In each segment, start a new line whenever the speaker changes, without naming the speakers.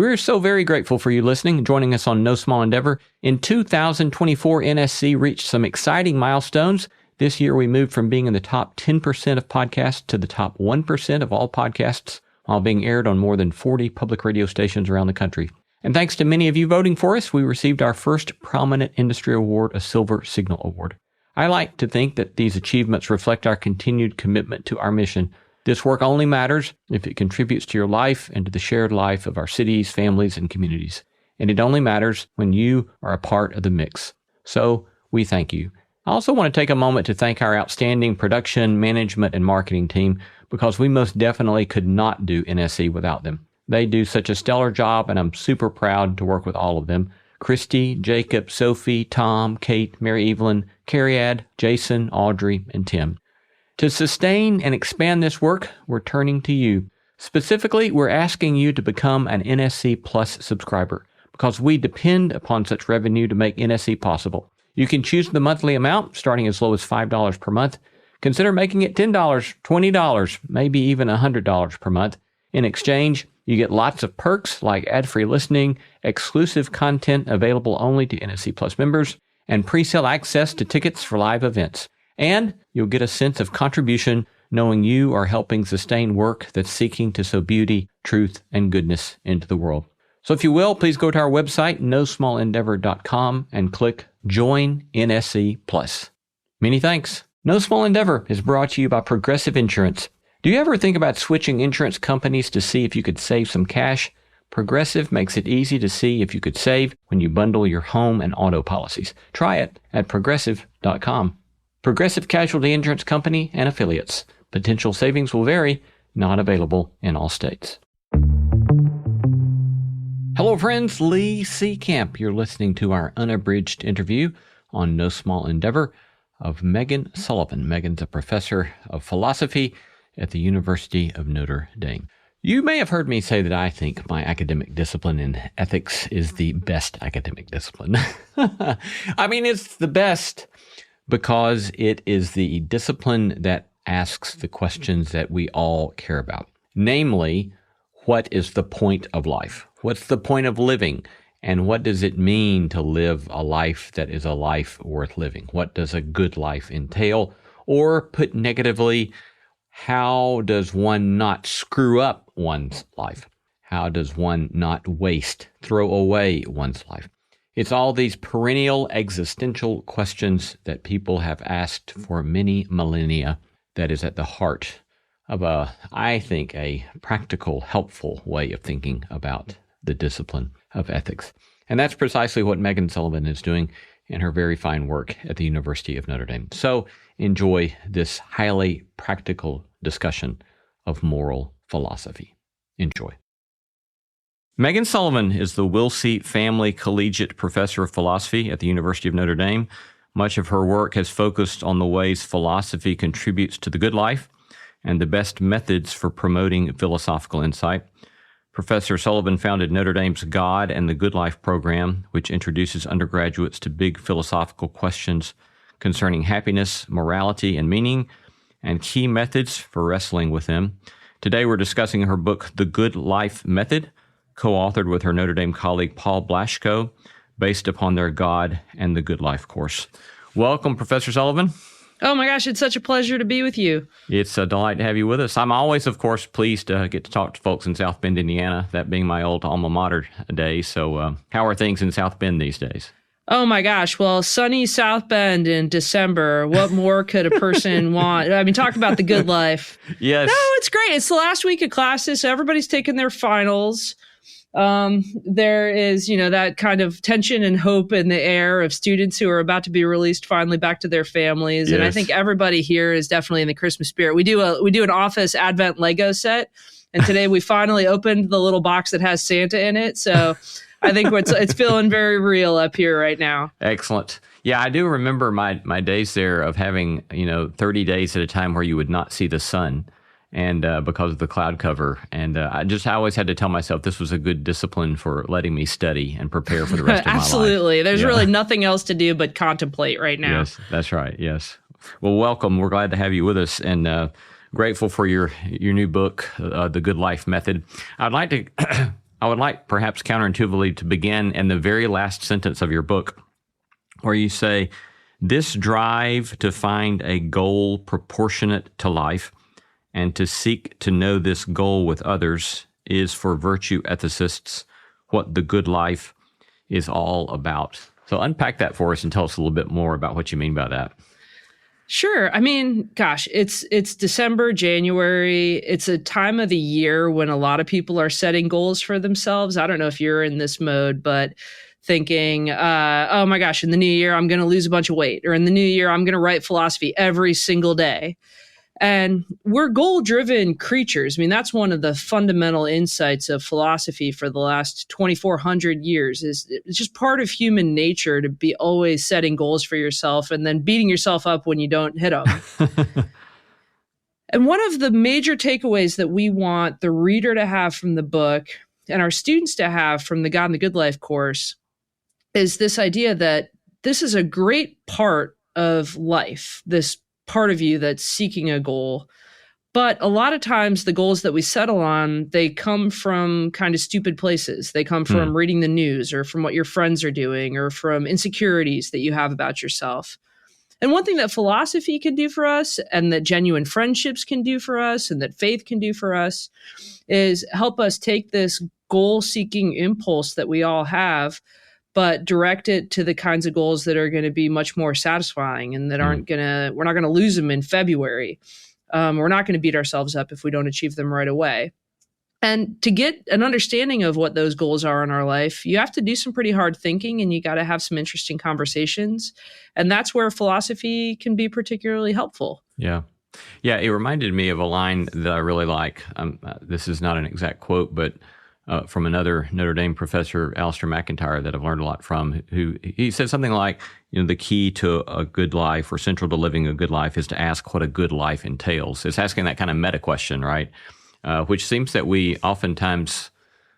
We're so very grateful for you listening and joining us on No Small Endeavor. In 2024, NSC reached some exciting milestones. This year, we moved from being in the top 10% of podcasts to the top 1% of all podcasts, while being aired on more than 40 public radio stations around the country. And thanks to many of you voting for us, we received our first Prominent Industry Award, a Silver Signal Award. I like to think that these achievements reflect our continued commitment to our mission. This work only matters if it contributes to your life and to the shared life of our cities, families, and communities. And it only matters when you are a part of the mix. So we thank you. I also want to take a moment to thank our outstanding production, management, and marketing team, because we most definitely could not do NSC without them. They do such a stellar job, and I'm super proud to work with all of them. Christy, Jacob, Sophie, Tom, Kate, Mary Evelyn, Carriad, Jason, Audrey, and Tim. To sustain and expand this work, we're turning to you. Specifically, we're asking you to become an NSC Plus subscriber, because we depend upon such revenue to make NSC possible. You can choose the monthly amount, starting as low as $5 per month. Consider making it $10, $20, maybe even $100 per month. In exchange, you get lots of perks like ad-free listening, exclusive content available only to NSC Plus members, and pre-sale access to tickets for live events. And you'll get a sense of contribution knowing you are helping sustain work that's seeking to sow beauty, truth, and goodness into the world. So if you will, please go to our website, nosmallendeavor.com, and click Join NSC Plus. Many thanks. No Small Endeavor is brought to you by Progressive Insurance. Do you ever think about switching insurance companies to see if you could save some cash? Progressive makes it easy to see if you could save when you bundle your home and auto policies. Try it at progressive.com. Progressive Casualty Insurance Company and Affiliates. Potential savings will vary. Not available in all states. Hello, friends. Lee C. Camp. You're listening to our unabridged interview on No Small Endeavor of Meghan Sullivan. Meghan's a professor of philosophy at the University of Notre Dame. You may have heard me say that I think my academic discipline in ethics is the best academic discipline. I mean, it's the best because it is the discipline that asks the questions that we all care about. Namely, what is the point of life? What's the point of living? And what does it mean to live a life that is a life worth living? What does a good life entail? Or put negatively, how does one not screw up one's life? How does one not waste, throw away one's life? It's all these perennial existential questions that people have asked for many millennia that is at the heart of I think, a practical, helpful way of thinking about the discipline of ethics. And that's precisely what Meghan Sullivan is doing in her very fine work at the University of Notre Dame. So enjoy this highly practical discussion of moral philosophy. Enjoy. Meghan Sullivan is the Wilsey Family Collegiate Professor of Philosophy at the University of Notre Dame. Much of her work has focused on the ways philosophy contributes to the good life and the best methods for promoting philosophical insight. Professor Sullivan founded Notre Dame's God and the Good Life program, which introduces undergraduates to big philosophical questions concerning happiness, morality, and meaning, and key methods for wrestling with them. Today we're discussing her book, The Good Life Method, co-authored with her Notre Dame colleague Paul Blaschko, based upon their God and the Good Life course. Welcome, Professor Sullivan.
Oh my gosh, it's such a pleasure to be with you.
It's a delight to have you with us. I'm always, of course, pleased to get to talk to folks in South Bend, Indiana, that being my old alma mater days. So how are things in South Bend these days?
Oh my gosh, well, sunny South Bend in December. What more could a person want? I mean, talk about the good life.
Yes.
No, it's great. It's the last week of classes, so everybody's taking their finals. There is, that kind of tension and hope in the air of students who are about to be released finally back to their families. Yes. And I think everybody here is definitely in the Christmas spirit. We do an office Advent Lego set. And today we finally opened the little box that has Santa in it. So I think it's feeling very real up here right now.
Excellent. Yeah, I do remember my days there of having, 30 days at a time where you would not see the sun. And because of the cloud cover. And I always had to tell myself this was a good discipline for letting me study and prepare for the rest of my life.
Absolutely. There's really nothing else to do but contemplate right now.
Yes, that's right. Yes. Well, welcome. We're glad to have you with us and grateful for your new book, The Good Life Method. I'd like to I would like perhaps counterintuitively to begin in the very last sentence of your book, where you say, this drive to find a goal proportionate to life and to seek to know this goal with others is for virtue ethicists what the good life is all about. So unpack that for us and tell us a little bit more about what you mean by that.
Sure. I mean, gosh, it's December, January. It's a time of the year when a lot of people are setting goals for themselves. I don't know if you're in this mode, but thinking, oh my gosh, in the new year, I'm going to lose a bunch of weight, or in the new year, I'm going to write philosophy every single day. And we're goal-driven creatures. I mean, that's one of the fundamental insights of philosophy for the last 2,400 years. It's just part of human nature to be always setting goals for yourself and then beating yourself up when you don't hit them. And one of the major takeaways that we want the reader to have from the book and our students to have from the God and the Good Life course is this idea that this is a great part of life, this part of you that's seeking a goal. But a lot of times the goals that we settle on, they come from kind of stupid places. They come from reading the news or from what your friends are doing or from insecurities that you have about yourself. And one thing that philosophy can do for us and that genuine friendships can do for us and that faith can do for us is help us take this goal-seeking impulse that we all have, but direct it to the kinds of goals that are going to be much more satisfying and that we're not going to lose them in February. We're not going to beat ourselves up if we don't achieve them right away. And to get an understanding of what those goals are in our life, you have to do some pretty hard thinking and you got to have some interesting conversations. And that's where philosophy can be particularly helpful.
Yeah. Yeah. It reminded me of a line that I really like. This is not an exact quote, but from another Notre Dame professor, Alistair McIntyre, that I've learned a lot from, who he said something like, the key to a good life or central to living a good life is to ask what a good life entails. It's asking that kind of meta question, right? Which seems that we oftentimes,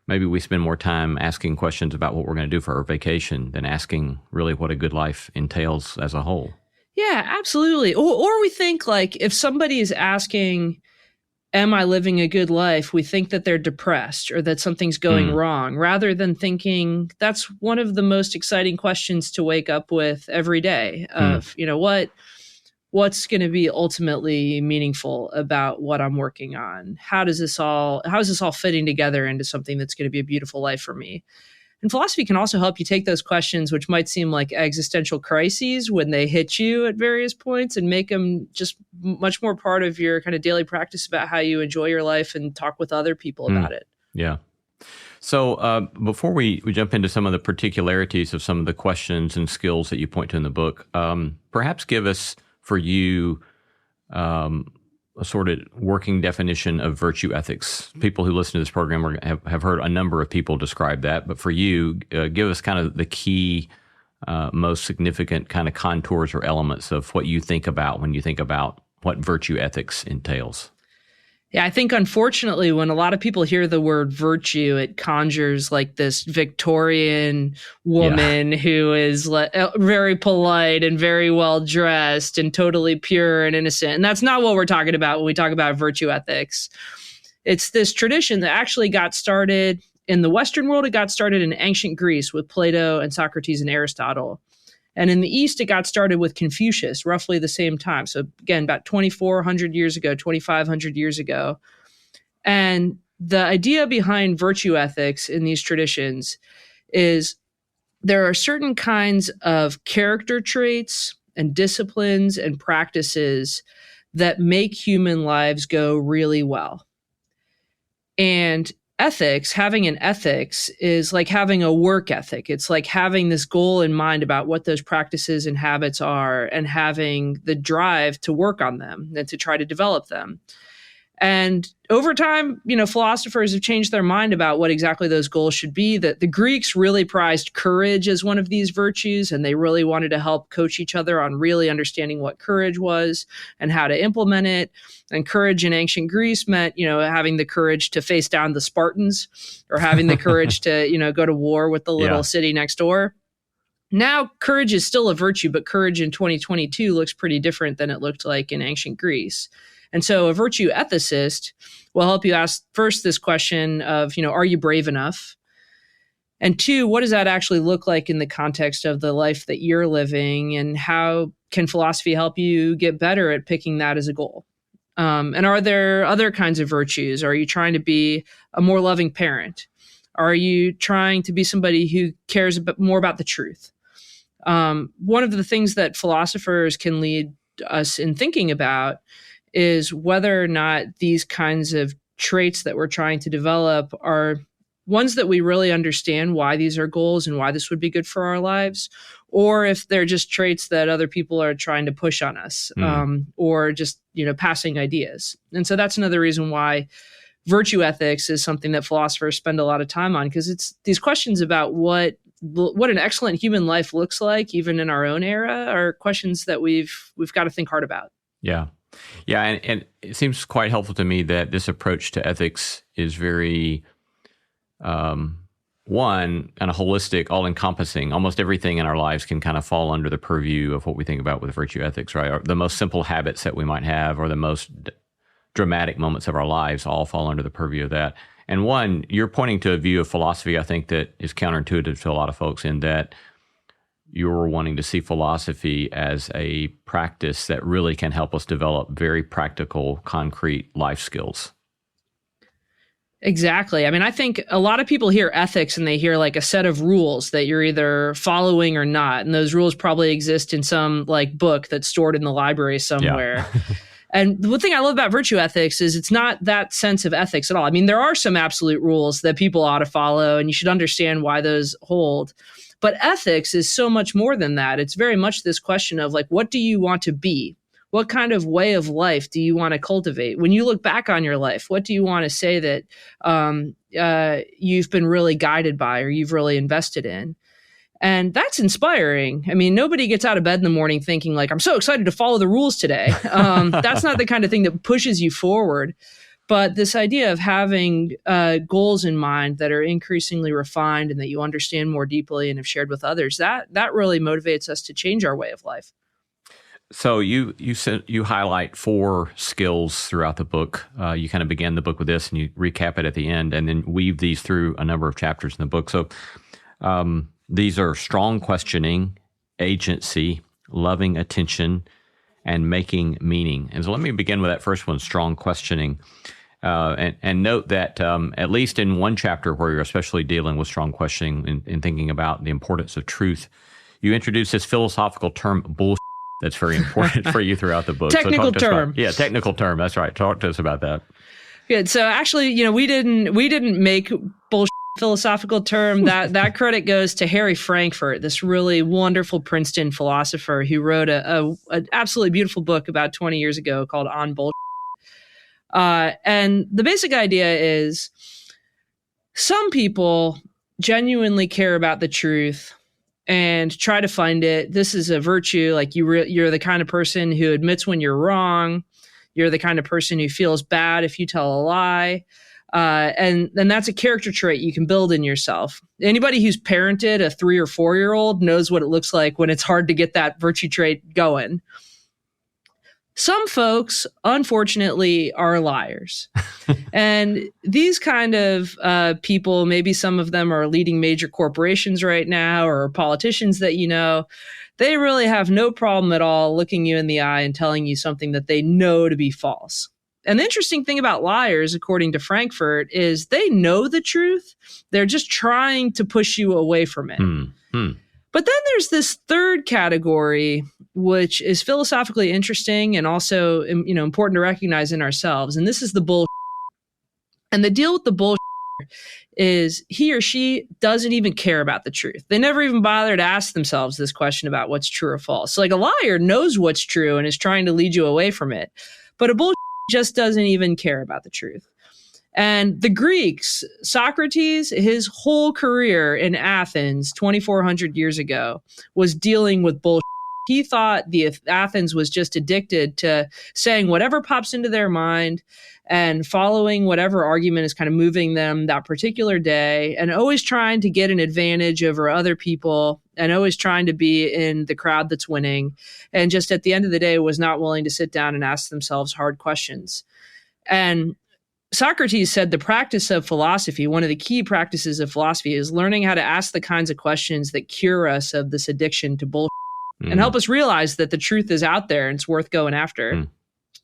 maybe we spend more time asking questions about what we're going to do for our vacation than asking really what a good life entails as a whole.
Yeah, absolutely. Or we think like if somebody is asking, am I living a good life? We think that they're depressed or that something's going wrong, rather than thinking that's one of the most exciting questions to wake up with every day of, what's going to be ultimately meaningful about what I'm working on? How is this all fitting together into something that's going to be a beautiful life for me? And philosophy can also help you take those questions, which might seem like existential crises when they hit you at various points, and make them just much more part of your kind of daily practice about how you enjoy your life and talk with other people about it.
Yeah. So before we jump into some of the particularities of some of the questions and skills that you point to in the book, perhaps give us, for you, a sort of working definition of virtue ethics. People who listen to this program have heard a number of people describe that, but for you, give us kind of the key, most significant kind of contours or elements of what you think about when you think about what virtue ethics entails.
Yeah, I think unfortunately, when a lot of people hear the word virtue, it conjures like this Victorian woman who is very polite and very well dressed and totally pure and innocent. And that's not what we're talking about when we talk about virtue ethics. It's this tradition that actually got started in the Western world. It got started in ancient Greece with Plato and Socrates and Aristotle. And in the East, it got started with Confucius, roughly the same time. So again, about 2,400 years ago, 2,500 years ago. And the idea behind virtue ethics in these traditions is there are certain kinds of character traits and disciplines and practices that make human lives go really well. And having an ethics is like having a work ethic. It's like having this goal in mind about what those practices and habits are and having the drive to work on them and to try to develop them. And over time, philosophers have changed their mind about what exactly those goals should be. That the Greeks really prized courage as one of these virtues, and they really wanted to help coach each other on really understanding what courage was and how to implement it. And courage in ancient Greece meant, having the courage to face down the Spartans or having the courage to, go to war with the little city next door. Now, courage is still a virtue, but courage in 2022 looks pretty different than it looked like in ancient Greece. And so a virtue ethicist will help you ask first this question of, are you brave enough? And two, what does that actually look like in the context of the life that you're living? And how can philosophy help you get better at picking that as a goal? And are there other kinds of virtues? Are you trying to be a more loving parent? Are you trying to be somebody who cares more about the truth? One of the things that philosophers can lead us in thinking about is whether or not these kinds of traits that we're trying to develop are ones that we really understand why these are goals and why this would be good for our lives, or if they're just traits that other people are trying to push on us, or just, passing ideas. And so that's another reason why virtue ethics is something that philosophers spend a lot of time on, because it's these questions about what an excellent human life looks like, even in our own era, are questions that we've got to think hard about.
Yeah. Yeah. And it seems quite helpful to me that this approach to ethics is very, one, kind of holistic, all-encompassing. Almost everything in our lives can kind of fall under the purview of what we think about with virtue ethics, right? Or the most simple habits that we might have, or the most dramatic moments of our lives, all fall under the purview of that. And one, you're pointing to a view of philosophy, I think, that is counterintuitive to a lot of folks, in that you're wanting to see philosophy as a practice that really can help us develop very practical, concrete life skills.
Exactly. I mean, I think a lot of people hear ethics and they hear like a set of rules that you're either following or not. And those rules probably exist in some like book that's stored in the library somewhere. Yeah. And the thing I love about virtue ethics is it's not that sense of ethics at all. I mean, there are some absolute rules that people ought to follow, and you should understand why those hold. But ethics is so much more than that. It's very much this question of like, what do you want to be? What kind of way of life do you want to cultivate? When you look back on your life, what do you want to say that you've been really guided by, or you've really invested in? And that's inspiring. I mean, nobody gets out of bed in the morning thinking like, I'm so excited to follow the rules today. That's not the kind of thing that pushes you forward. But this idea of having goals in mind that are increasingly refined and that you understand more deeply and have shared with others, that really motivates us to change our way of life.
So you said you highlight 4 skills throughout the book. You kind of began the book with this, and you recap it at the end, and then weave these through a number of chapters in the book. So these are strong questioning, agency, loving attention, and making meaning. And so let me begin with that first one, strong questioning. And note that at least in one chapter where you're especially dealing with strong questioning and thinking about the importance of truth, you introduce this philosophical term, bullshit, that's very important for you throughout the book.
Technical term.
Technical term. That's right. Talk to us about that.
Good. So actually, we didn't make bullshit philosophical term. That credit goes to Harry Frankfurt, this really wonderful Princeton philosopher who wrote an absolutely beautiful book about 20 years ago called On Bullshit. And the basic idea is some people genuinely care about the truth and try to find it. This is a virtue. Like you're the kind of person who admits when you're wrong. You're the kind of person who feels bad if you tell a lie. And that's a character trait you can build in yourself. Anybody who's parented a 3 or 4-year-old knows what it looks like when it's hard to get that virtue trait going. Some folks, unfortunately, are liars. And these kind of people, maybe some of them are leading major corporations right now or politicians that they really have no problem at all looking you in the eye and telling you something that they know to be false. And the interesting thing about liars, according to Frankfurt, is they know the truth. They're just trying to push you away from it. But then there's this third category, which is philosophically interesting and also, important to recognize in ourselves. And this is the bullshit. And the deal with the bullshit is he or she doesn't even care about the truth. They never even bother to ask themselves this question about what's true or false. So like a liar knows what's true and is trying to lead you away from it. But a bullshit just doesn't even care about the truth. And the Greeks, Socrates, his whole career in Athens 2,400 years ago was dealing with bullshit. He thought Athens was just addicted to saying whatever pops into their mind and following whatever argument is kind of moving them that particular day, and always trying to get an advantage over other people and always trying to be in the crowd that's winning. And just at the end of the day was not willing to sit down and ask themselves hard questions. And Socrates said the practice of philosophy, one of the key practices of philosophy, is learning how to ask the kinds of questions that cure us of this addiction to bullshit and help us realize that the truth is out there and it's worth going after.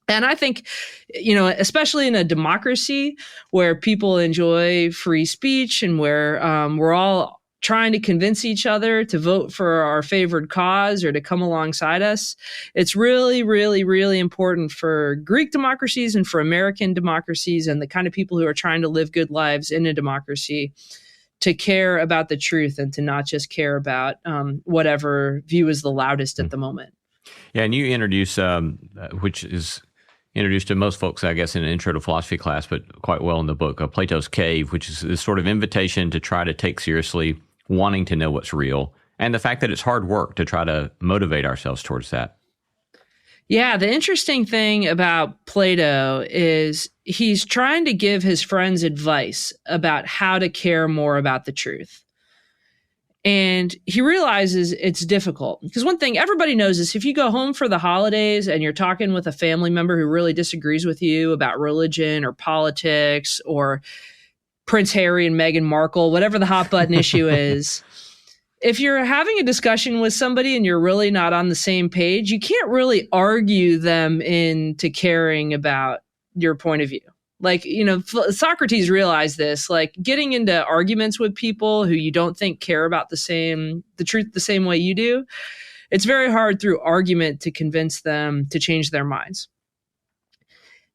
And I think, especially in a democracy where people enjoy free speech and where we're all trying to convince each other to vote for our favored cause or to come alongside us, it's really, really, really important for Greek democracies and for American democracies and the kind of people who are trying to live good lives in a democracy to care about the truth and to not just care about whatever view is the loudest at the moment.
Yeah, and you introduce, which is introduced to most folks, I guess, in an intro to philosophy class, but quite well in the book, Plato's Cave, which is this sort of invitation to try to take seriously wanting to know what's real, and the fact that it's hard work to try to motivate ourselves towards that.
Yeah, the interesting thing about Plato is he's trying to give his friends advice about how to care more about the truth. And he realizes it's difficult because one thing everybody knows is if you go home for the holidays and you're talking with a family member who really disagrees with you about religion or politics or Prince Harry and Meghan Markle, whatever the hot button issue is, if you're having a discussion with somebody and you're really not on the same page, you can't really argue them into caring about your point of view. Like, Socrates realized this, like getting into arguments with people who you don't think care about the truth the same way you do. It's very hard through argument to convince them to change their minds.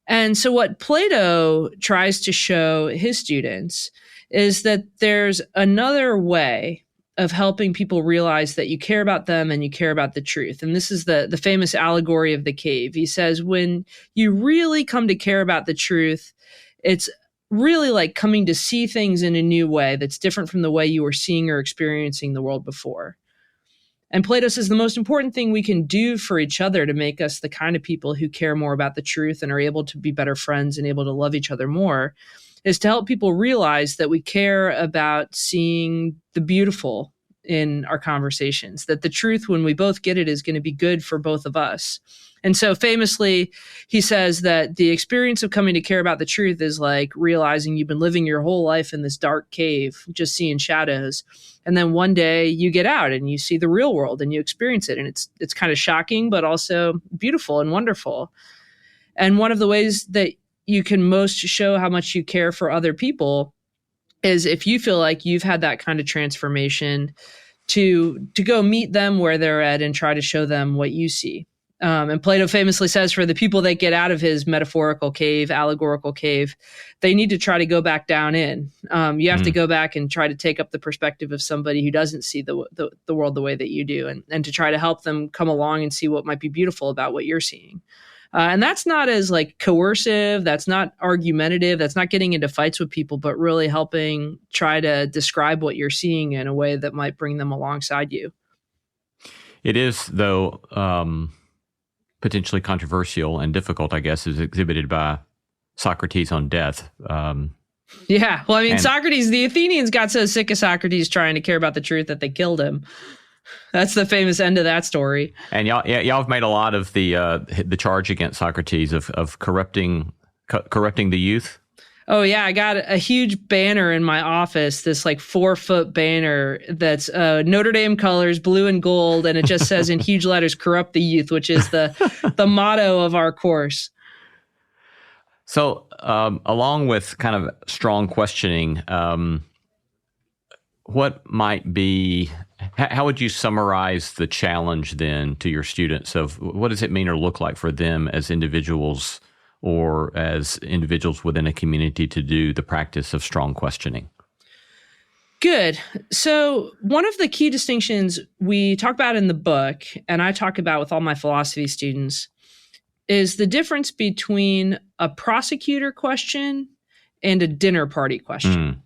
And so what Plato tries to show his students is that there's another way of helping people realize that you care about them and you care about the truth. And this is the famous allegory of the cave. He says, when you really come to care about the truth, it's really like coming to see things in a new way that's different from the way you were seeing or experiencing the world before. And Plato says the most important thing we can do for each other to make us the kind of people who care more about the truth and are able to be better friends and able to love each other more is to help people realize that we care about seeing the beautiful in our conversations, that the truth, when we both get it, is going to be good for both of us. And so famously, he says that the experience of coming to care about the truth is like realizing you've been living your whole life in this dark cave, just seeing shadows. And then one day you get out and you see the real world and you experience it. And it's kind of shocking, but also beautiful and wonderful. And one of the ways that you can most show how much you care for other people is if you feel like you've had that kind of transformation to go meet them where they're at and try to show them what you see. And Plato famously says for the people that get out of his metaphorical cave, allegorical cave, they need to try to go back down in. You have to go back and try to take up the perspective of somebody who doesn't see the world the way that you do, and to try to help them come along and see what might be beautiful about what you're seeing. And that's not as like coercive, that's not argumentative, that's not getting into fights with people, but really helping try to describe what you're seeing in a way that might bring them alongside you.
It is, though, potentially controversial and difficult, I guess, is exhibited by Socrates on death.
Yeah. Well, I mean, Socrates, the Athenians got so sick of Socrates trying to care about the truth that they killed him. That's the famous end of that story. And
y'all have made a lot of the charge against Socrates of corrupting the youth.
Oh, yeah. I got a huge banner in my office, this like 4-foot banner that's Notre Dame colors, blue and gold. And it just says in huge letters, corrupt the youth, which is the motto of our course.
So along with kind of strong questioning, what might be, how would you summarize the challenge then to your students of what does it mean or look like for them as individuals or as individuals within a community to do the practice of strong questioning?
Good. So one of the key distinctions we talk about in the book, and I talk about with all my philosophy students, is the difference between a prosecutor question and a dinner party question.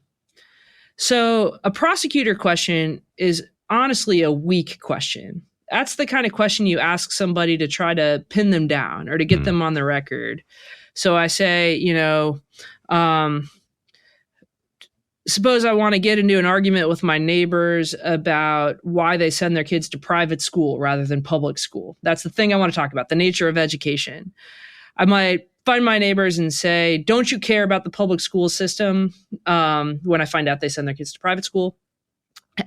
So a prosecutor question is honestly a weak question. That's the kind of question you ask somebody to try to pin them down or to get them on the record. So I say, suppose I want to get into an argument with my neighbors about why they send their kids to private school rather than public school. That's the thing I want to talk about, the nature of education. I might find my neighbors and say, don't you care about the public school system? When I find out they send their kids to private school.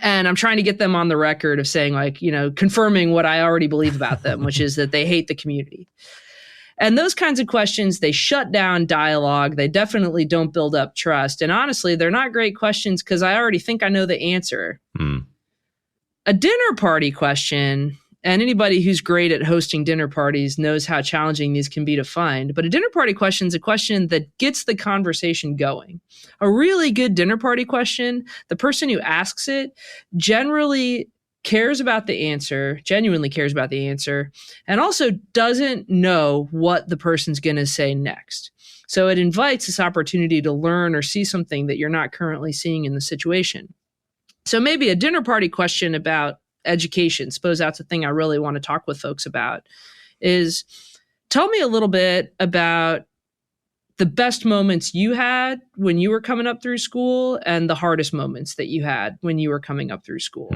And I'm trying to get them on the record of saying, like, confirming what I already believe about them, which is that they hate the community. And those kinds of questions, they shut down dialogue. They definitely don't build up trust. And honestly, they're not great questions because I already think I know the answer. A dinner party question, and anybody who's great at hosting dinner parties knows how challenging these can be to find. But a dinner party question is a question that gets the conversation going. A really good dinner party question, the person who asks it generally cares about the answer, genuinely cares about the answer, and also doesn't know what the person's going to say next. So it invites this opportunity to learn or see something that you're not currently seeing in the situation. So maybe a dinner party question about education, suppose that's the thing I really want to talk with folks about, is tell me a little bit about the best moments you had when you were coming up through school and the hardest moments that you had when you were coming up through school.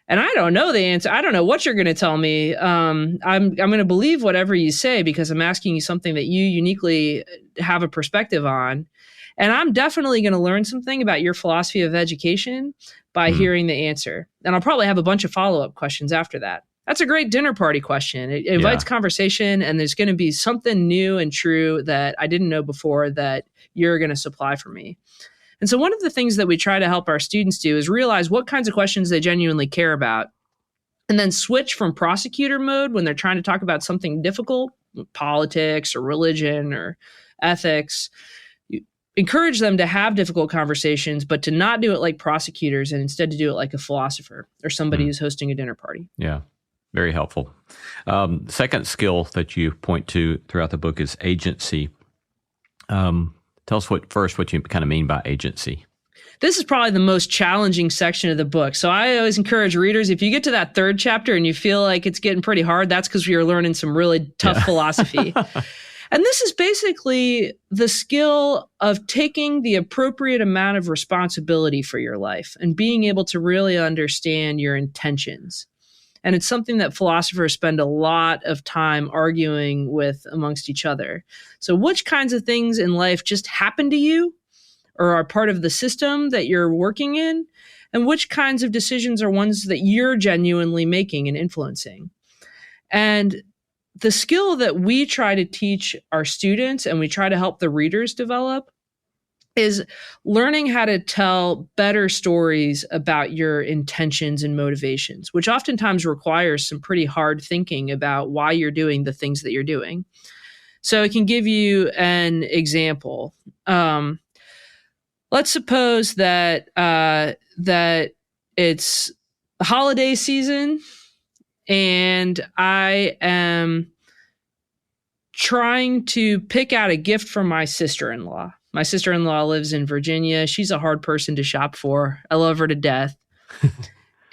And I don't know the answer. I don't know what you're going to tell me. I'm going to believe whatever you say because I'm asking you something that you uniquely have a perspective on. And I'm definitely going to learn something about your philosophy of education by hearing the answer. And I'll probably have a bunch of follow-up questions after that. That's a great dinner party question. It invites conversation, and there's going to be something new and true that I didn't know before that you're going to supply for me. And so one of the things that we try to help our students do is realize what kinds of questions they genuinely care about, and then switch from prosecutor mode when they're trying to talk about something difficult, politics or religion or ethics. Encourage them to have difficult conversations, but to not do it like prosecutors and instead to do it like a philosopher or somebody who's hosting a dinner party.
Yeah, very helpful. Second skill that you point to throughout the book is agency. Tell us what you kind of mean by agency.
This is probably the most challenging section of the book. So I always encourage readers, if you get to that third chapter and you feel like it's getting pretty hard, that's because you're learning some really tough philosophy. And this is basically the skill of taking the appropriate amount of responsibility for your life and being able to really understand your intentions. And it's something that philosophers spend a lot of time arguing with amongst each other. So which kinds of things in life just happen to you or are part of the system that you're working in? And which kinds of decisions are ones that you're genuinely making and influencing? And the skill that we try to teach our students and we try to help the readers develop is learning how to tell better stories about your intentions and motivations, which oftentimes requires some pretty hard thinking about why you're doing the things that you're doing. So I can give you an example. Let's suppose that it's the holiday season and I am trying to pick out a gift for my sister-in-law. My sister-in-law lives in Virginia. She's a hard person to shop for. I love her to death.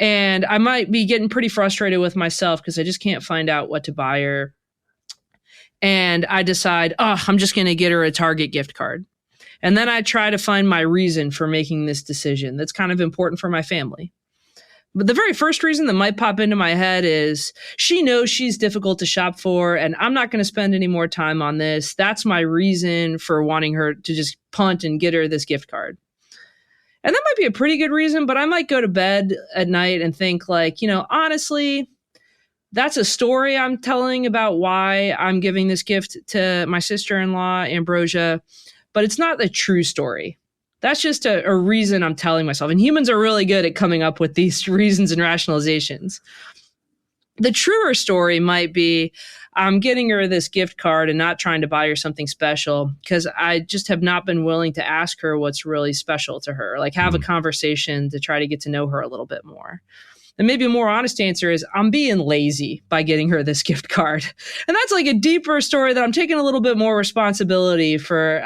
And I might be getting pretty frustrated with myself because I just can't find out what to buy her. And I decide, I'm just going to get her a Target gift card. And then I try to find my reason for making this decision that's kind of important for my family. But the very first reason that might pop into my head is she knows she's difficult to shop for, and I'm not going to spend any more time on this. That's my reason for wanting her to just punt and get her this gift card. And that might be a pretty good reason, but I might go to bed at night and think like, honestly, that's a story I'm telling about why I'm giving this gift to my sister-in-law, Ambrosia, but it's not the true story. That's just a reason I'm telling myself. And humans are really good at coming up with these reasons and rationalizations. The truer story might be, I'm getting her this gift card and not trying to buy her something special because I just have not been willing to ask her what's really special to her, like have a conversation to try to get to know her a little bit more. And maybe a more honest answer is I'm being lazy by getting her this gift card. And that's like a deeper story that I'm taking a little bit more responsibility for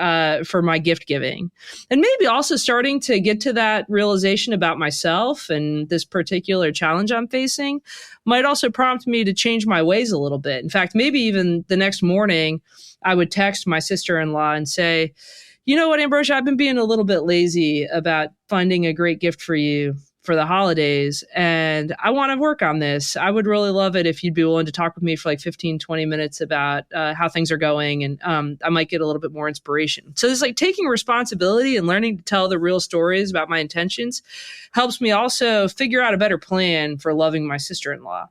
my gift giving. And maybe also starting to get to that realization about myself and this particular challenge I'm facing might also prompt me to change my ways a little bit. In fact, maybe even the next morning, I would text my sister-in-law and say, you know what, Ambrosia, I've been being a little bit lazy about finding a great gift for you for the holidays, and I want to work on this. I would really love it if you'd be willing to talk with me for like 15, 20 minutes about how things are going, and I might get a little bit more inspiration. So it's like taking responsibility and learning to tell the real stories about my intentions helps me also figure out a better plan for loving my sister-in-law.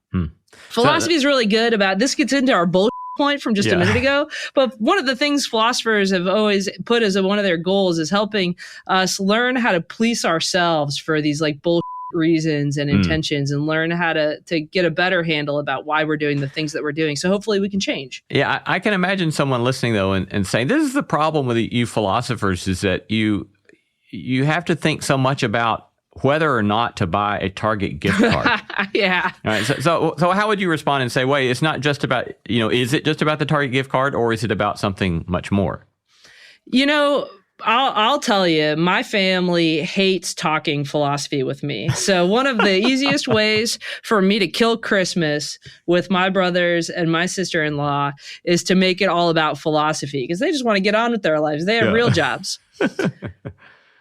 Philosophy is really good about, this gets into our bullshit point from just a minute ago, but one of the things philosophers have always put as one of their goals is helping us learn how to police ourselves for these like bullshit reasons and intentions, and learn how to get a better handle about why we're doing the things that we're doing. So hopefully we can change.
Yeah, I can imagine someone listening though and saying, this is the problem with you philosophers, is that you have to think so much about whether or not to buy a Target gift card.
Yeah.
All right. So how would you respond and say, wait, it's not just about, is it just about the Target gift card, or is it about something much more?
I'll tell you, my family hates talking philosophy with me. So one of the easiest ways for me to kill Christmas with my brothers and my sister-in-law is to make it all about philosophy, because they just want to get on with their lives. They have real jobs.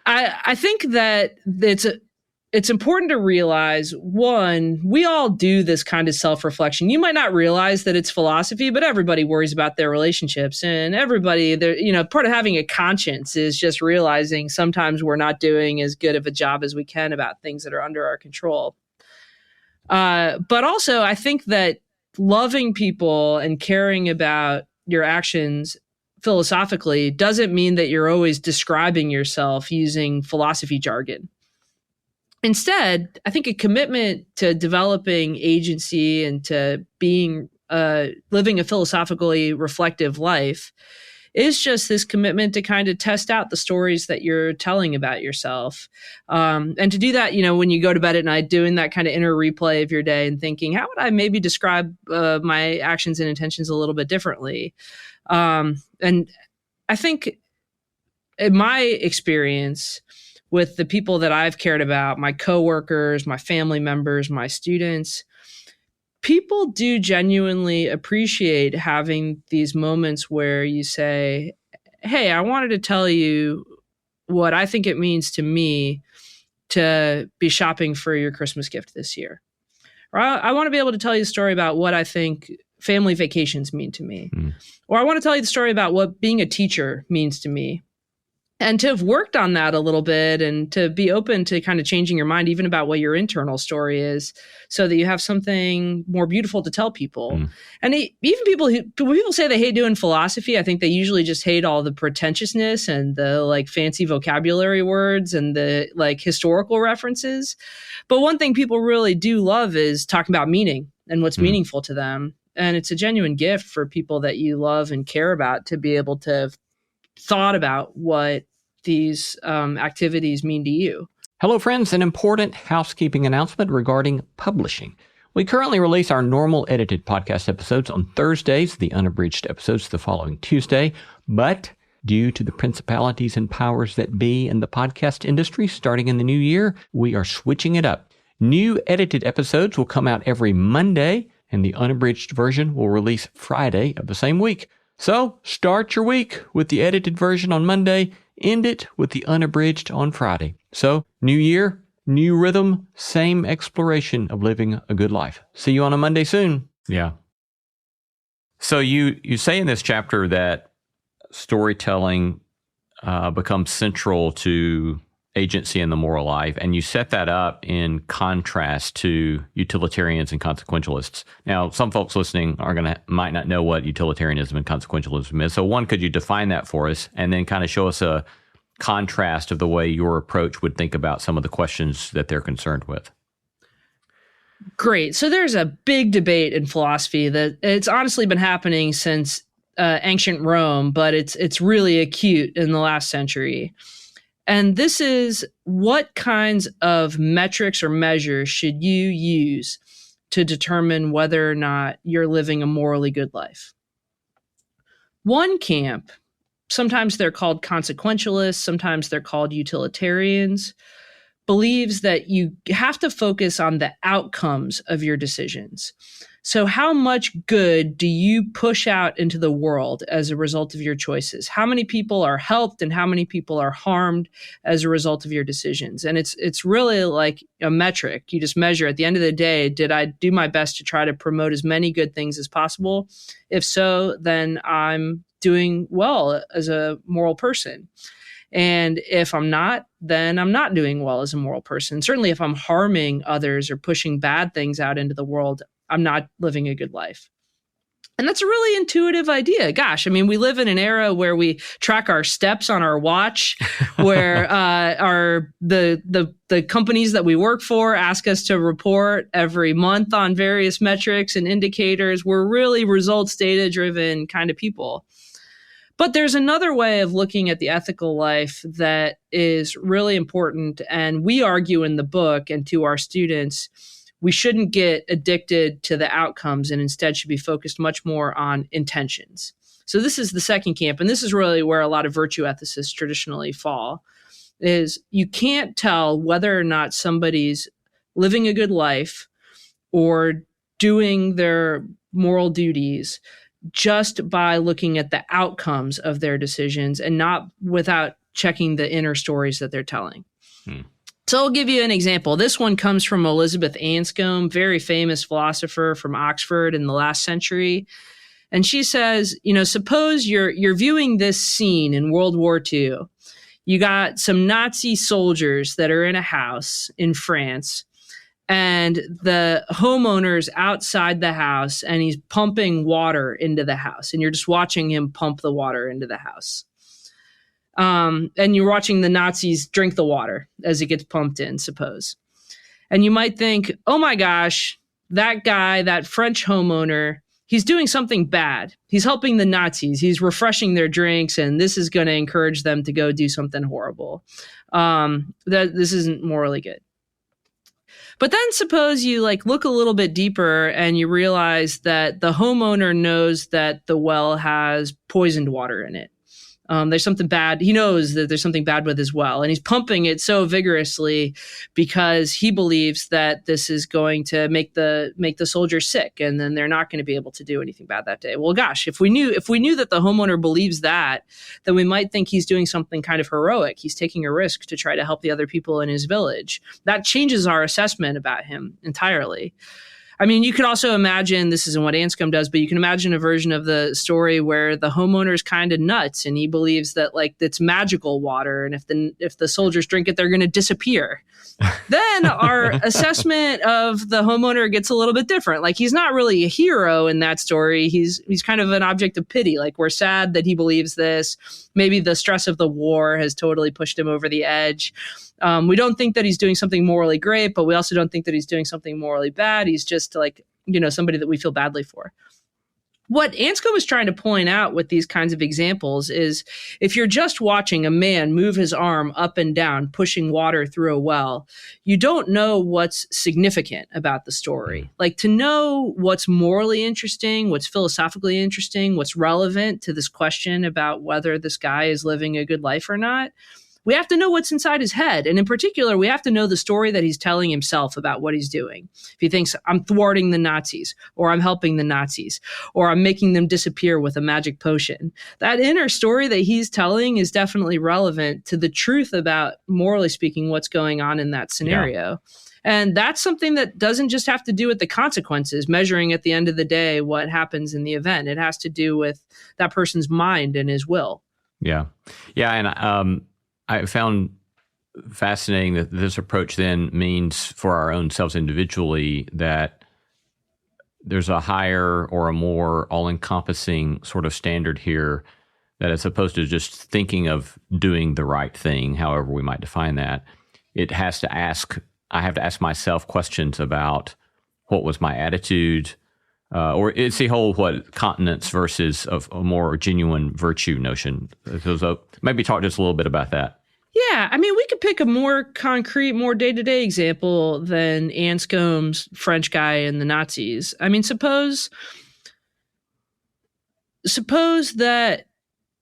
I think that it's important to realize, one, we all do this kind of self-reflection. You might not realize that it's philosophy, but everybody worries about their relationships, and everybody, part of having a conscience is just realizing sometimes we're not doing as good of a job as we can about things that are under our control. But also, I think that loving people and caring about your actions philosophically doesn't mean that you're always describing yourself using philosophy jargon. Instead, I think a commitment to developing agency and to being living a philosophically reflective life is just this commitment to kind of test out the stories that you're telling about yourself. And to do that, when you go to bed at night, doing that kind of inner replay of your day and thinking, how would I maybe describe my actions and intentions a little bit differently? And I think in my experience with the people that I've cared about, my coworkers, my family members, my students, people do genuinely appreciate having these moments where you say, hey, I wanted to tell you what I think it means to me to be shopping for your Christmas gift this year. Or I want to be able to tell you a story about what I think family vacations mean to me. Or I want to tell you the story about what being a teacher means to me. And to have worked on that a little bit, and to be open to kind of changing your mind even about what your internal story is, so that you have something more beautiful to tell people. And even when people say they hate doing philosophy, I think they usually just hate all the pretentiousness and the like fancy vocabulary words and the like historical references. But one thing people really do love is talking about meaning and what's meaningful to them. And it's a genuine gift for people that you love and care about to be able to have thought about what these activities mean to you.
Hello, friends. An important housekeeping announcement regarding publishing. We currently release our normal edited podcast episodes on Thursdays, the unabridged episodes the following Tuesday. But due to the principalities and powers that be in the podcast industry starting in the new year, we are switching it up. New edited episodes will come out every Monday, and the unabridged version will release Friday of the same week. So start your week with the edited version on Monday, end it with the unabridged on Friday. So new year, new rhythm, same exploration of living a good life. See you on a Monday soon. Yeah. So you say in this chapter that storytelling becomes central to agency in the moral life, and you set that up in contrast to utilitarians and consequentialists. Now, some folks listening might not know what utilitarianism and consequentialism is. So one, could you define that for us, and then kind of show us a contrast of the way your approach would think about some of the questions that they're concerned with?
Great. So there's a big debate in philosophy that it's honestly been happening since ancient Rome, but it's really acute in the last century. And this is, what kinds of metrics or measures should you use to determine whether or not you're living a morally good life? One camp, sometimes they're called consequentialists, sometimes they're called utilitarians, believes that you have to focus on the outcomes of your decisions. So how much good do you push out into the world as a result of your choices? How many people are helped and how many people are harmed as a result of your decisions? And it's really like a metric. You just measure at the end of the day, did I do my best to try to promote as many good things as possible? If so, then I'm doing well as a moral person. And if I'm not, then I'm not doing well as a moral person. Certainly if I'm harming others or pushing bad things out into the world, I'm not living a good life. And that's a really intuitive idea. Gosh, I mean, we live in an era where we track our steps on our watch, where the companies that we work for ask us to report every month on various metrics and indicators. We're really results data driven kind of people. But there's another way of looking at the ethical life that is really important. And we argue in the book and to our students, we shouldn't get addicted to the outcomes and instead should be focused much more on intentions. So this is the second camp. And this is really where a lot of virtue ethicists traditionally fall, is you can't tell whether or not somebody's living a good life or doing their moral duties just by looking at the outcomes of their decisions and not without checking the inner stories that they're telling. So I'll give you an example. This one comes from Elizabeth Anscombe, very famous philosopher from Oxford in the last century. And she says, suppose you're viewing this scene in World War II. You got some Nazi soldiers that are in a house in France, and the homeowner's outside the house and he's pumping water into the house, and you're just watching him pump the water into the house. And you're watching the Nazis drink the water as it gets pumped in, suppose. And you might think, oh my gosh, that guy, that French homeowner, he's doing something bad. He's helping the Nazis. He's refreshing their drinks, and this is going to encourage them to go do something horrible. This isn't morally good. But then suppose you look a little bit deeper and you realize that the homeowner knows that the well has poisoned water in it. There's something bad. He knows that there's something bad with his well, and he's pumping it so vigorously because he believes that this is going to make the soldiers sick, and then they're not going to be able to do anything bad that day. Well, gosh, if we knew that the homeowner believes that, then we might think he's doing something kind of heroic. He's taking a risk to try to help the other people in his village. That changes our assessment about him entirely. I mean, you could also imagine, this isn't what Anscombe does, but you can imagine a version of the story where the homeowner's kind of nuts and he believes that it's magical water, and if the soldiers drink it, they're going to disappear. Then our assessment of the homeowner gets a little bit different. He's not really a hero in that story. He's kind of an object of pity. We're sad that he believes this. Maybe the stress of the war has totally pushed him over the edge. We don't think that he's doing something morally great, but we also don't think that he's doing something morally bad. He's just somebody that we feel badly for. What Anscombe is trying to point out with these kinds of examples is if you're just watching a man move his arm up and down, pushing water through a well, you don't know what's significant about the story. To know what's morally interesting, what's philosophically interesting, what's relevant to this question about whether this guy is living a good life or not, we have to know what's inside his head. And in particular, we have to know the story that he's telling himself about what he's doing. If he thinks, I'm thwarting the Nazis, or I'm helping the Nazis, or I'm making them disappear with a magic potion, that inner story that he's telling is definitely relevant to the truth about, morally speaking, what's going on in that scenario. Yeah. And that's something that doesn't just have to do with the consequences, measuring at the end of the day what happens in the event. It has to do with that person's mind and his will.
Yeah. Yeah. And I found fascinating that this approach then means for our own selves individually that there's a higher or a more all-encompassing sort of standard here, that as opposed to just thinking of doing the right thing, however we might define that, I have to ask myself questions about what was my attitude, or it's the whole continence versus a more genuine virtue notion. So maybe talk just a little bit about that.
Yeah, I mean, we could pick a more concrete, more day-to-day example than Anscombe's French guy and the Nazis. I mean, suppose that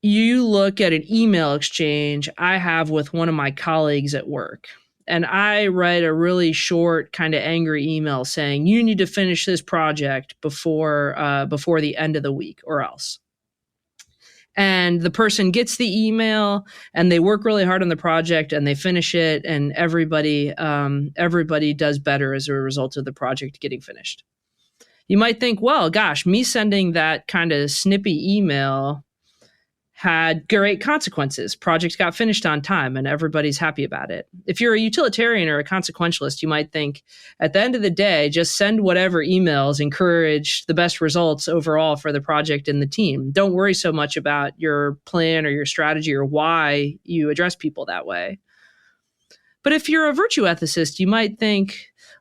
you look at an email exchange I have with one of my colleagues at work, and I write a really short, kind of angry email saying, you need to finish this project before the end of the week or else. And the person gets the email and they work really hard on the project and they finish it, and everybody does better as a result of the project getting finished. You might think, well, gosh, me sending that kind of snippy email had great consequences. Project got finished on time and everybody's happy about it. If you're a utilitarian or a consequentialist, you might think at the end of the day, just send whatever emails encourage the best results overall for the project and the team. Don't worry so much about your plan or your strategy or why you address people that way. But if you're a virtue ethicist, you might think,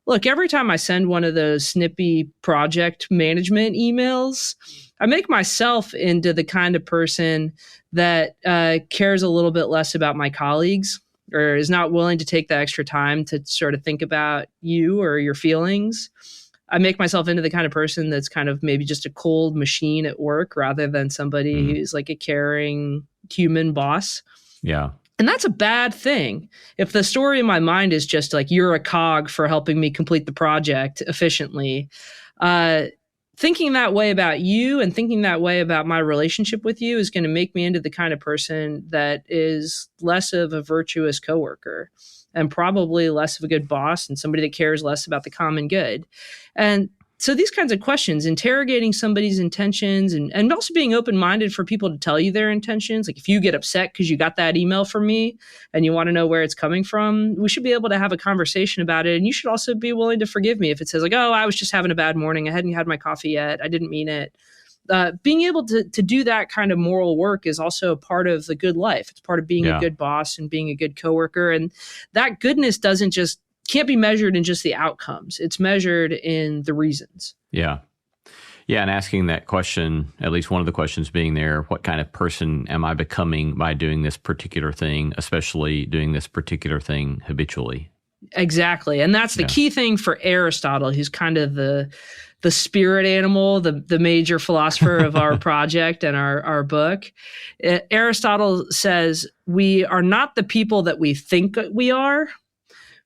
look, every time I send one of those snippy project management emails, I make myself into the kind of person that cares a little bit less about my colleagues or is not willing to take the extra time to sort of think about you or your feelings. I make myself into the kind of person that's kind of maybe just a cold machine at work rather than somebody who's like a caring human boss.
Yeah.
And that's a bad thing. If the story in my mind is just like, you're a cog for helping me complete the project efficiently, thinking that way about you and thinking that way about my relationship with you is going to make me into the kind of person that is less of a virtuous coworker and probably less of a good boss and somebody that cares less about the common good. And so these kinds of questions, interrogating somebody's intentions and also being open-minded for people to tell you their intentions. Like if you get upset because you got that email from me and you want to know where it's coming from, we should be able to have a conversation about it. And you should also be willing to forgive me if it says like, oh, I was just having a bad morning. I hadn't had my coffee yet. I didn't mean it. Being able to do that kind of moral work is also a part of the good life. It's part of being a good boss and being a good coworker. And that goodness can't be measured in just the outcomes. It's measured in the reasons.
Yeah. Yeah. And asking that question, at least one of the questions being there, what kind of person am I becoming by doing this particular thing, especially doing this particular thing habitually?
Exactly. And that's the key thing for Aristotle, who's kind of the spirit animal, the major philosopher of our project and our book. Aristotle says we are not the people that we think we are.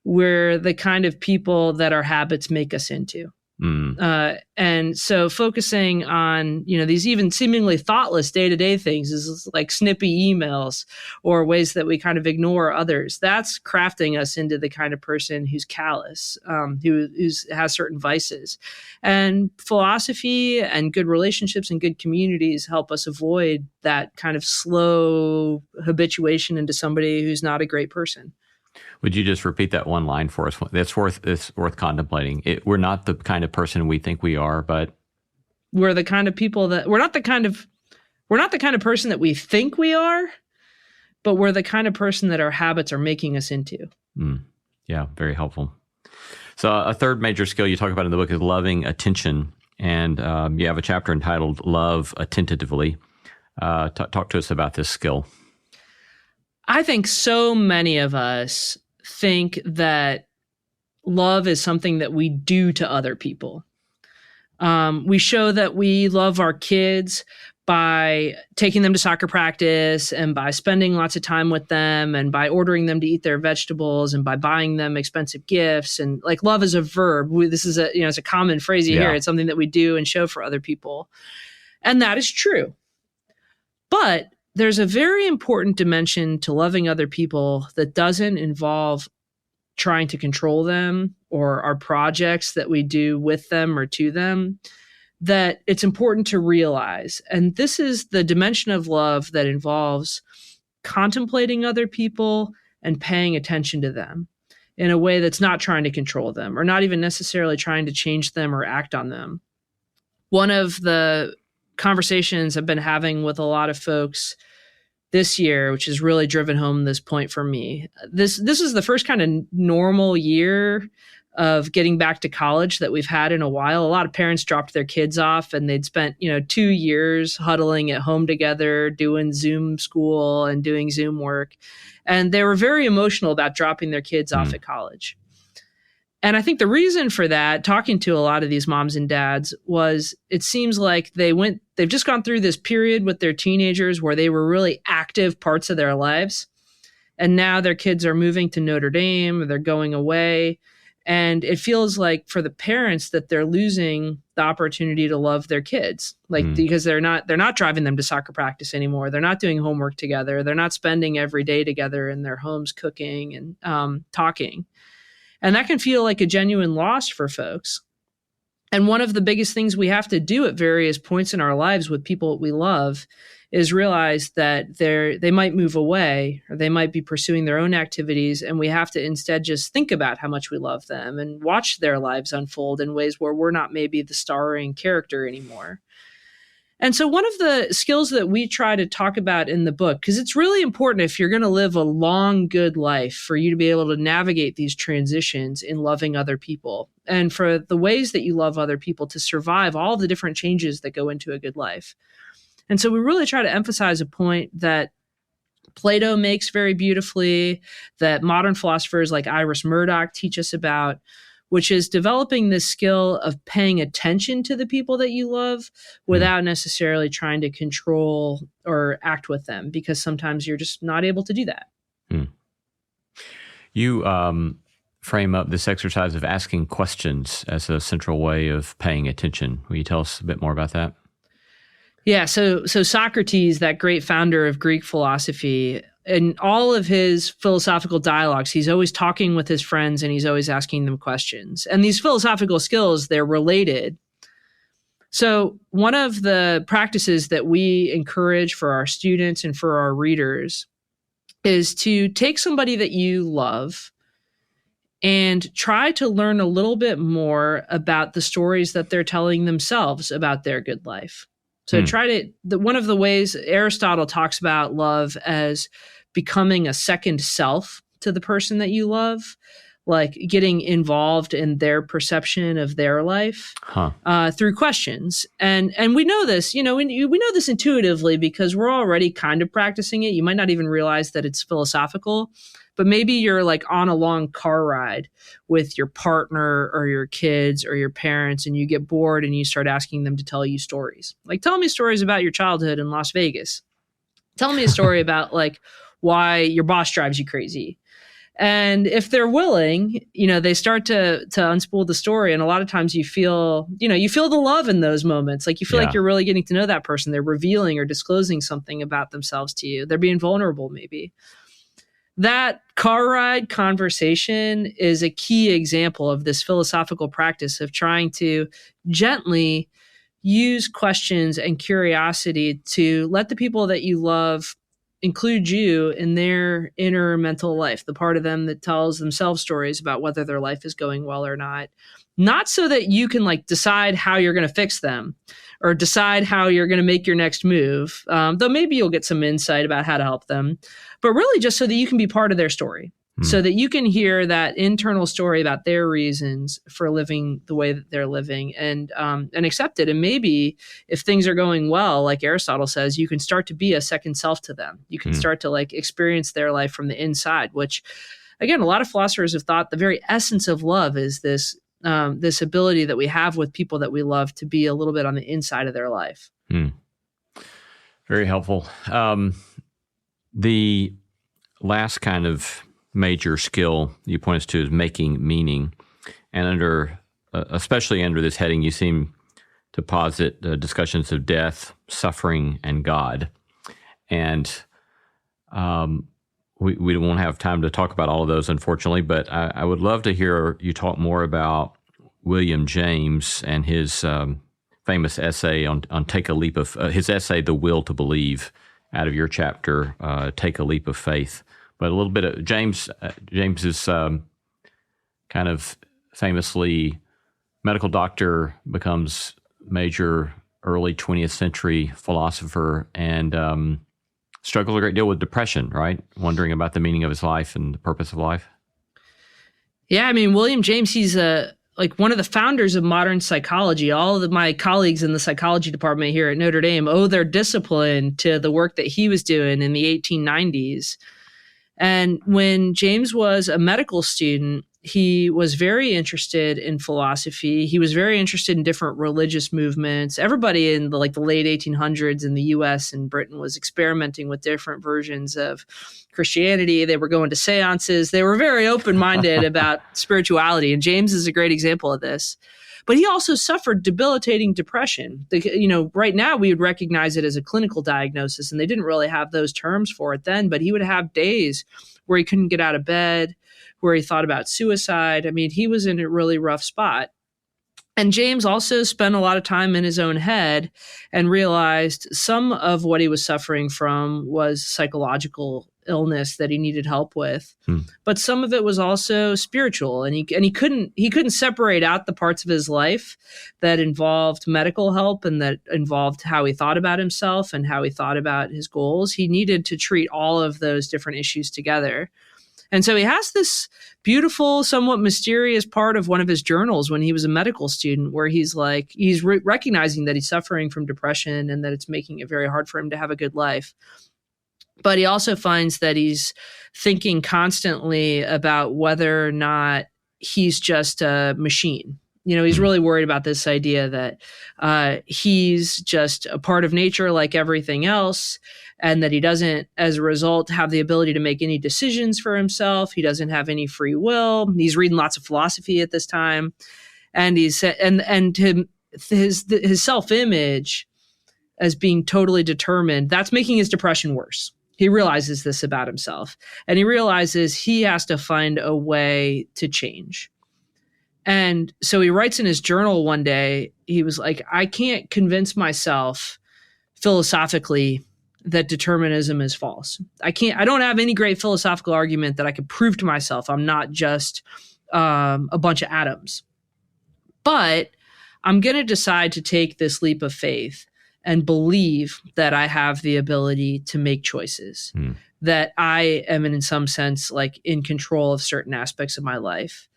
We're the kind of people that our habits make us into. And so focusing on, these even seemingly thoughtless day-to-day things is like snippy emails or ways that we kind of ignore others. That's crafting us into the kind of person who's callous, who has certain vices. And philosophy and good relationships and good communities help us avoid that kind of slow habituation into somebody who's not a great person.
Would you just repeat that one line for us? It's worth contemplating. We're not the kind of person we think we are, but
we're the kind of people that we're not the kind of person that we think we are, but we're the kind of person that our habits are making us into.
Yeah, very helpful. So a third major skill you talk about in the book is loving attention, and you have a chapter entitled "Love Attentively." Talk to us about this skill.
I think so many of us think that love is something that we do to other people. We show that we love our kids by taking them to soccer practice and by spending lots of time with them and by ordering them to eat their vegetables and by buying them expensive gifts. And like love is a verb. This is it's a common phrase you hear. It's something that we do and show for other people. And that is true. But there's a very important dimension to loving other people that doesn't involve trying to control them or our projects that we do with them or to them, that it's important to realize. And this is the dimension of love that involves contemplating other people and paying attention to them in a way that's not trying to control them or not even necessarily trying to change them or act on them. One of the conversations I've been having with a lot of folks this year, which has really driven home this point for me. This is the first kind of normal year of getting back to college that we've had in a while. A lot of parents dropped their kids off and they'd spent, 2 years huddling at home together, doing Zoom school and doing Zoom work. And they were very emotional about dropping their kids off at college. And I think the reason for that, talking to a lot of these moms and dads, was it seems like they've just gone through this period with their teenagers where they were really active parts of their lives. And now their kids are moving to Notre Dame, or they're going away. And it feels like for the parents that they're losing the opportunity to love their kids, because they're not driving them to soccer practice anymore. They're not doing homework together. They're not spending every day together in their homes cooking and talking. And that can feel like a genuine loss for folks. And one of the biggest things we have to do at various points in our lives with people we love is realize that they might move away, or they might be pursuing their own activities, and we have to instead just think about how much we love them and watch their lives unfold in ways where we're not maybe the starring character anymore. And so one of the skills that we try to talk about in the book, because it's really important if you're going to live a long, good life, for you to be able to navigate these transitions in loving other people, and for the ways that you love other people to survive all the different changes that go into a good life. And so we really try to emphasize a point that Plato makes very beautifully, that modern philosophers like Iris Murdoch teach us about, which is developing this skill of paying attention to the people that you love without necessarily trying to control or act with them, because sometimes you're just not able to do that.
You frame up this exercise of asking questions as a central way of paying attention. Will you tell us a bit more about that?
Yeah, so Socrates, that great founder of Greek philosophy, in all of his philosophical dialogues, he's always talking with his friends and he's always asking them questions. And these philosophical skills, they're related. So one of the practices that we encourage for our students and for our readers is to take somebody that you love and try to learn a little bit more about the stories that they're telling themselves about their good life. So one of the ways Aristotle talks about love as becoming a second self to the person that you love, like getting involved in their perception of their life through questions. And we know this, we know this intuitively because we're already kind of practicing it. You might not even realize that it's philosophical, but maybe you're like on a long car ride with your partner or your kids or your parents, and you get bored and you start asking them to tell you stories. Like, tell me stories about your childhood in Las Vegas. Tell me a story about like why your boss drives you crazy. And if they're willing, they start to unspool the story. And a lot of times you feel the love in those moments. Like you feel like you're really getting to know that person. They're revealing or disclosing something about themselves to you. They're being vulnerable maybe. That car ride conversation is a key example of this philosophical practice of trying to gently use questions and curiosity to let the people that you love include you in their inner mental life, the part of them that tells themselves stories about whether their life is going well or not. Not so that you can like decide how you're going to fix them or decide how you're going to make your next move, though maybe you'll get some insight about how to help them, but really just so that you can be part of their story, so that you can hear that internal story about their reasons for living the way that they're living and accept it. And maybe if things are going well, like Aristotle says, you can start to be a second self to them. You can start to like experience their life from the inside, which again, a lot of philosophers have thought the very essence of love is this ability that we have with people that we love to be a little bit on the inside of their life.
Very helpful. The last kind of major skill you point us to is making meaning. And especially under this heading, you seem to posit discussions of death, suffering, and God. And we won't have time to talk about all of those, unfortunately, but I would love to hear you talk more about William James and his famous essay on Take a Leap of his essay, The Will to Believe, out of your chapter, Take a Leap of Faith. But a little bit of James is kind of famously medical doctor, becomes major early 20th century philosopher, and struggles a great deal with depression, right? Wondering about the meaning of his life and the purpose of life.
Yeah, I mean, William James, he's like one of the founders of modern psychology. All of my colleagues in the psychology department here at Notre Dame owe their discipline to the work that he was doing in the 1890s. And when James was a medical student, he was very interested in philosophy. He was very interested in different religious movements. Everybody in the late 1800s in the US and Britain was experimenting with different versions of Christianity. They were going to seances. They were very open-minded about spirituality. And James is a great example of this. But he also suffered debilitating depression. Right now we would recognize it as a clinical diagnosis, and they didn't really have those terms for it then, but he would have days where he couldn't get out of bed, where he thought about suicide. I mean, he was in a really rough spot. And James also spent a lot of time in his own head and realized some of what he was suffering from was psychological illness that he needed help with. But some of it was also spiritual. And he couldn't separate out the parts of his life that involved medical help and that involved how he thought about himself and how he thought about his goals. He needed to treat all of those different issues together. And so he has this beautiful, somewhat mysterious part of one of his journals when he was a medical student where he's recognizing that he's suffering from depression and that it's making it very hard for him to have a good life. But he also finds that he's thinking constantly about whether or not he's just a machine. He's really worried about this idea that he's just a part of nature like everything else, and that he doesn't, as a result, have the ability to make any decisions for himself. He doesn't have any free will. He's reading lots of philosophy at this time, and his self-image as being totally determined, that's making his depression worse. He realizes this about himself, and he realizes he has to find a way to change. And so he writes in his journal one day, he was like, I can't convince myself philosophically that determinism is false. I don't have any great philosophical argument that I could prove to myself I'm not just a bunch of atoms. But I'm going to decide to take this leap of faith and believe that I have the ability to make choices, that I am in some sense in control of certain aspects of my life.